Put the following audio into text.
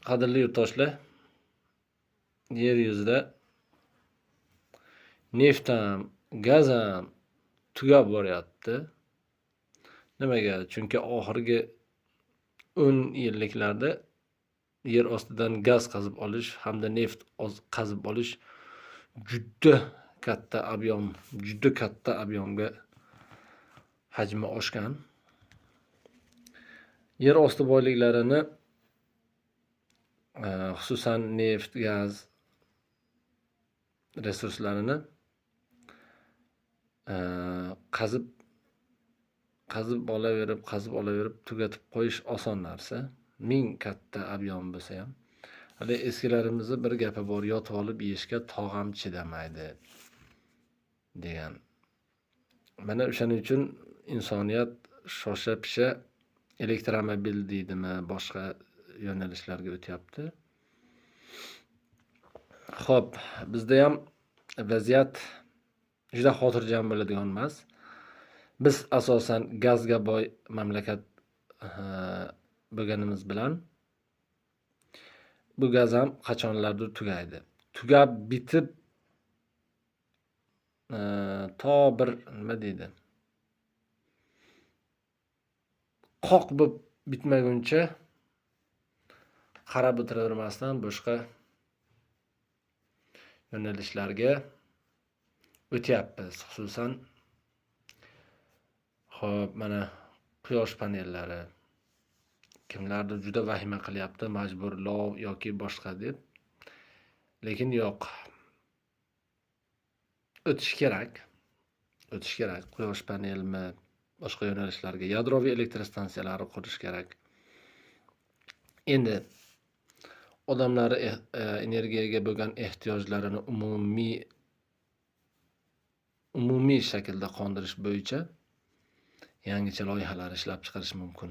Qadrli yurtdoshlar, yer yuzida neft ham, gaz ham tugab boryapti. Nimaga? Chunki oxirgi 10 yilliklarda yer ostidan gaz qazib olish hamda neft qazib olish juda katta объемga hajmi oshgan. Yer osti boyliklarini xususan neft, gaz resurslarini qazib olaverib tugatib qo'yish oson narsa. Ming katta объем bo'lsa ham. Hali eskilarimizning bir gapi bor, yotib olib yeyishga tog'am chidamaydi degan. Mana o'shaning uchun insoniyat shosha-pisha elektromobil deydimi, boshqa yo'nalishlarga o'tyapti. Xo'p, bizda ham vaziyat juda xotirjam bo'ladigan emas. Biz asosan gazga boy mamlakat bo'lganimiz bilan bu gaz ham qachonlardir tugaydi. Tugab bitib to bir nima deydi? Qoq bo'lib bitmaguncha qarab o'tiravermasdan boshqa yo'nalishlarga o'tyapmiz. Xususan xo'p, mana quyosh panellari kimlardir juda vahima qilyapti, majburlov yoki boshqa deb. Lekin yo'q. O'tish kerak. Quyosh panelmi, boshqa yo'nalishlarga yadroviy elektrostansiyalar qurish kerak. Endi odamlar energiyaga bo'lgan ehtiyojlarini umumiy shaklda qondirish bo'yicha yangicha loyihalar ishlab chiqarish mumkin.